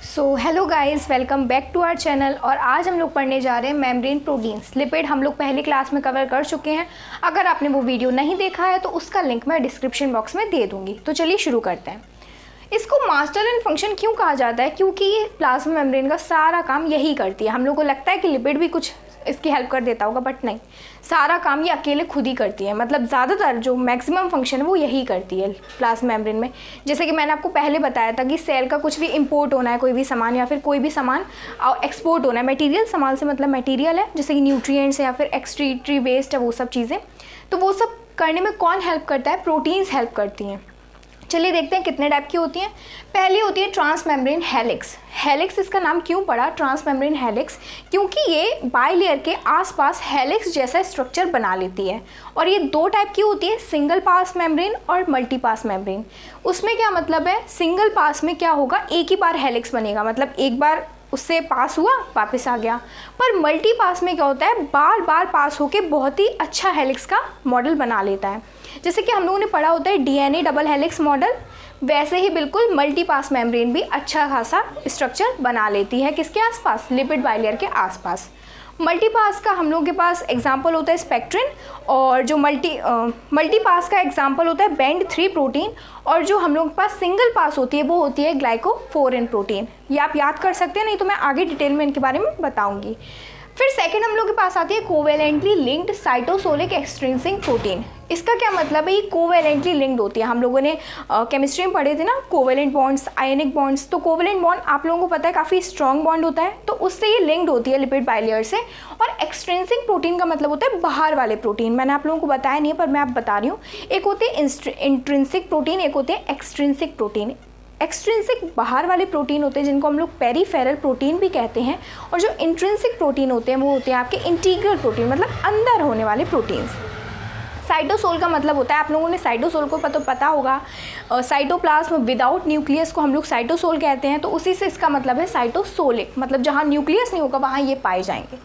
Hello guys, welcome back to our channel. और आज हम लोग पढ़ने जा रहे हैं मेम्ब्रेन प्रोटीन्स। लिपिड हम लोग पहली क्लास में कवर कर चुके हैं। अगर आपने वो वीडियो नहीं देखा है तो उसका लिंक मैं डिस्क्रिप्शन बॉक्स में दे दूँगी। तो चलिए शुरू करते हैं। इसको मास्टर एंड फंक्शन क्यों कहा जाता है? क्योंकि ये प्लाज्मा मेम्ब्रेन का सारा काम यही करती है। हम लोग को लगता है कि लिपिड भी कुछ इसकी हेल्प कर देता होगा, बट नहीं, सारा काम ये अकेले खुद ही करती है। मतलब ज़्यादातर जो मैक्सिमम फंक्शन है वो यही करती है प्लाज्मा मेम्ब्रेन में। जैसे कि मैंने आपको पहले बताया था कि सेल का कुछ भी इंपोर्ट होना है, कोई भी सामान या फिर कोई भी सामान एक्सपोर्ट होना है, मटेरियल, सामान से मतलब मटेरियल है, जैसे कि न्यूट्रिएंट्स या फिर एक्सक्रीटरी वेस्ट है, वो सब चीज़ें। तो वो सब करने में कौन हेल्प करता है? प्रोटीन्स हेल्प करती हैं। चलिए देखते हैं कितने टाइप की होती हैं। पहली होती है ट्रांसमेम्ब्रेन हेलिक्स। हेलिक्स इसका नाम क्यों पड़ा ट्रांसमेम्ब्रेन हेलिक्स? क्योंकि ये बाइलेयर के आसपास हेलिक्स जैसा स्ट्रक्चर बना लेती है। और ये दो टाइप की होती है, सिंगल पास मेम्ब्रेन और मल्टी पास मेम्ब्रेन। उसमें क्या मतलब है? सिंगल पास में क्या होगा, एक ही बार हेलिक्स बनेगा, मतलब एक बार उससे पास हुआ वापस आ गया। पर मल्टी पास में क्या होता है, बार बार पास होके बहुत ही अच्छा हेलिक्स का मॉडल बना लेता है। जैसे कि हम लोगों ने पढ़ा होता है डीएनए डबल हेलिक्स मॉडल, वैसे ही बिल्कुल मल्टी पास मेम्ब्रेन भी अच्छा खासा स्ट्रक्चर बना लेती है। किसके आसपास? लिपिड बाइलेयर के आसपास। मल्टी पास का हम लोगों के पास एग्जाम्पल होता है स्पेक्ट्रिन, और जो मल्टी पास का एग्जाम्पल होता है बेंड 3 प्रोटीन, और जो हम लोगों के पास सिंगल पास होती है वो होती है ग्लाइकोफोरेन प्रोटीन। ये आप याद कर सकते हैं, नहीं तो मैं आगे डिटेल में इनके बारे में बताऊंगी। फिर सेकंड हम लोग के पास आती है covalently linked cytosolic extrinsic protein. इसका क्या मतलब है? ये कोवेलेंटली लिंक्ड होती है। हम लोगों ने केमिस्ट्री में पढ़े थे ना, कोवेलेंट बॉन्ड्स, आयनिक बॉन्ड्स। तो कोवेलेंट बॉन्ड आप लोगों को पता है काफ़ी स्ट्रॉन्ग बॉन्ड होता है, तो उससे ये लिंक्ड होती है लिपिड बाइलेयर से। और एक्सट्रिंसिक प्रोटीन का मतलब होता है बाहर वाले प्रोटीन। मैंने आप लोगों को बताया नहीं है, पर मैं आप बता रही हूँ। एक होते हैं इंट्रिंसिक प्रोटीन, एक होते हैं एक्सट्रिंसिक प्रोटीन। एक्सट्रिंसिक बाहर वाले प्रोटीन होते हैं जिनको हम लोग पेरीफेरल प्रोटीन भी कहते हैं, और जो इंट्रिंसिक प्रोटीन होते हैं वो होते हैं आपके इंटीग्रल प्रोटीन, मतलब अंदर होने वाले प्रोटीन्स। साइटोसोल का मतलब होता है, आप लोगों ने साइटोसोल को पता होगा, साइटोप्लाज्म विदाउट न्यूक्लियस को हम लोग साइटोसोल कहते हैं। तो उसी से इसका मतलब है साइटोसोलिक, मतलब जहाँ न्यूक्लियस नहीं होगा वहाँ ये पाए जाएंगे।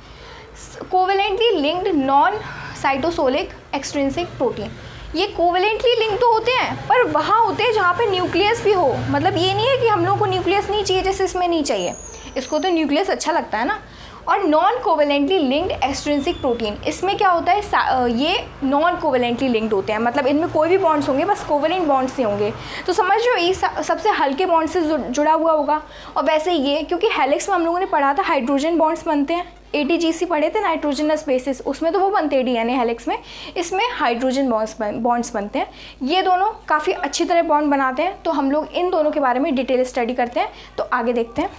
Covalently linked non cytosolic extrinsic protein, ये कोवेलेंटली लिंक तो होते हैं पर वहाँ होते हैं जहाँ पे न्यूक्लियस भी हो। मतलब ये नहीं है कि हम लोग को न्यूक्लियस नहीं चाहिए जैसे इसमें नहीं चाहिए, इसको तो न्यूक्लियस अच्छा लगता है ना। और non covalently linked extrinsic protein, इसमें क्या होता है, ये नॉन कोवेलेंटली लिंक्ड होते हैं, मतलब इनमें कोई भी बॉन्ड्स होंगे, बस कोवेलेंट बॉन्ड्स से होंगे। तो समझ लो ये सबसे हल्के बॉन्ड से जुड़ा हुआ होगा। और वैसे ये, क्योंकि हेलिक्स में हम लोगों ने पढ़ा था हाइड्रोजन बॉन्ड्स बनते हैं, ATGC पढ़े थे, नाइट्रोजनस बेसिस, उसमें तो वो बनते हैं डीएनए हेलिक्स में, इसमें हाइड्रोजन बॉन्ड्स बनते हैं। ये दोनों काफ़ी अच्छी तरह बॉन्ड बनाते हैं। तो हम लोग इन दोनों के बारे में डिटेल स्टडी करते हैं। तो आगे देखते हैं।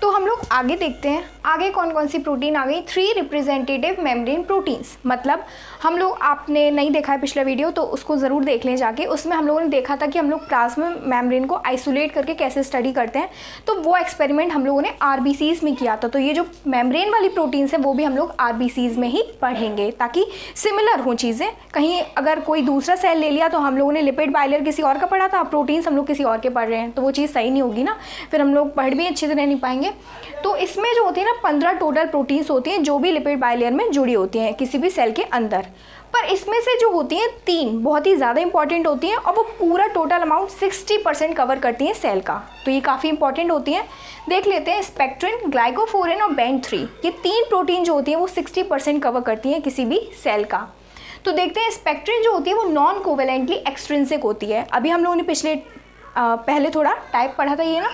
तो हम लोग आगे देखते हैं, आगे कौन कौन सी प्रोटीन आ गई। 3 रिप्रेजेंटेटिव मेम्ब्रेन प्रोटीन्स, मतलब हम लोग, आपने नहीं देखा है पिछला वीडियो तो उसको ज़रूर देख लें जाके। उसमें हम लोगों ने देखा था कि हम लोग प्लाज्मा मेम्ब्रेन को आइसोलेट करके कैसे स्टडी करते हैं। तो वो एक्सपेरिमेंट हम लोगों ने RBCs में किया था। तो ये जो मेम्ब्रेन वाली प्रोटीन्स हैं वो भी हम लोग RBCs में ही पढ़ेंगे, ताकि सिमिलर हों चीज़ें। कहीं अगर कोई दूसरा सेल ले लिया तो हम लोगों ने लिपिड बाइलेयर किसी और का पढ़ा था, प्रोटीन्स हम लोग किसी और के पढ़ रहे हैं, तो वो चीज़ सही नहीं होगी ना, फिर हम लोग पढ़ भी अच्छी तरह नहीं पाएंगे। तो इसमें जो होती है ना 15 टोटल प्रोटीन्स होती हैं जो भी लिपिड बाइलेयर में जुड़ी होती हैं किसी भी सेल के अंदर। पर इसमें से जो होती हैं 3 बहुत ही ज़्यादा इंपॉर्टेंट होती हैं, और वो पूरा टोटल अमाउंट 60% कवर करती हैं सेल का। तो ये काफ़ी इंपॉर्टेंट होती हैं। देख लेते हैं, स्पेक्ट्रिन, ग्लाइकोफोरेन और बेंड 3, ये 3 प्रोटीन जो होती हैं वो 60% कवर करती हैं किसी भी सेल का। तो देखते हैं, स्पेक्ट्रिन जो होती है वो नॉन कोवेलेंटली एक्सट्रिंसिक होती है। अभी हम लोगों ने पहले थोड़ा टाइप पढ़ा था ये ना,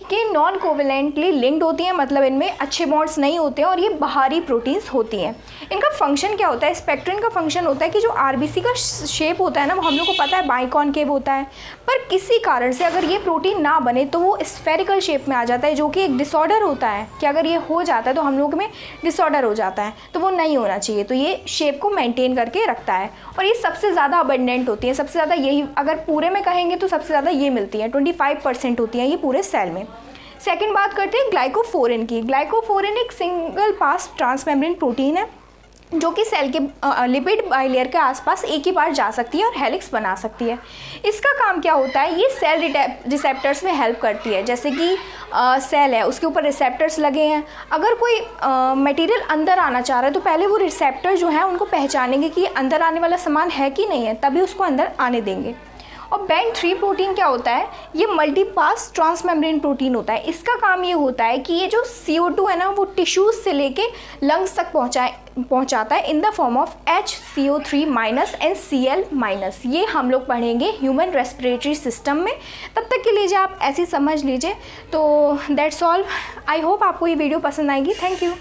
कि नॉन कोवेलेंटली लिंक्ड होती हैं, मतलब इनमें अच्छे बॉन्ड्स नहीं होते हैं, और ये बाहरी प्रोटीन्स होती हैं। इनका फंक्शन क्या होता है? स्पेक्ट्रिन का फंक्शन होता है कि जो RBC का शेप होता है ना, वो हम लोग को पता है बाइकॉनकेव होता है, पर किसी कारण से अगर ये प्रोटीन ना बने तो वो स्फेरिकल शेप में आ जाता है, जो कि एक डिसऑर्डर होता है कि अगर ये हो जाता है तो हम लोग में डिसऑर्डर हो जाता है, तो वो नहीं होना चाहिए। तो ये शेप को मेंटेन करके रखता है, और ये सबसे ज़्यादा अबंडेंट होती है। सबसे ज़्यादा यही, अगर पूरे में कहेंगे तो सबसे ज़्यादा ये मिलती है, 25% होती है ये पूरे सेल में। सेकंड बात करते हैं ग्लाइकोफोरेन की। ग्लाइकोफोरेन एक सिंगल पास ट्रांसमेम्ब्रेन प्रोटीन है। जो कि सेल के लिपिड बाइलेयर के आसपास एक ही बार जा सकती है और हेलिक्स बना सकती है। इसका काम क्या होता है, ये सेल रिसेप्टर्स में हेल्प करती है। जैसे कि सेल है, उसके ऊपर रिसेप्टर्स लगे हैं, अगर कोई मटेरियल अंदर आना चाह रहा है तो पहले वो रिसेप्टर जो है उनको पहचानेंगे कि अंदर आने वाला सामान है कि नहीं है, तभी उसको अंदर आने देंगे। और Band3 प्रोटीन क्या होता है, ये मल्टीपास ट्रांसमेम्ब्रेन प्रोटीन होता है। इसका काम ये होता है कि ये जो CO2 है ना, वो टिश्यूज़ से लेके लंग्स तक पहुंचाता है in the form of HCO3- and Cl-। ये हम लोग पढ़ेंगे ह्यूमन रेस्पिरेटरी सिस्टम में। तब तक के लिए आप ऐसे समझ लीजिए। तो दैट्स ऑल। आई होप आपको ये वीडियो पसंद आएगी। Thank you.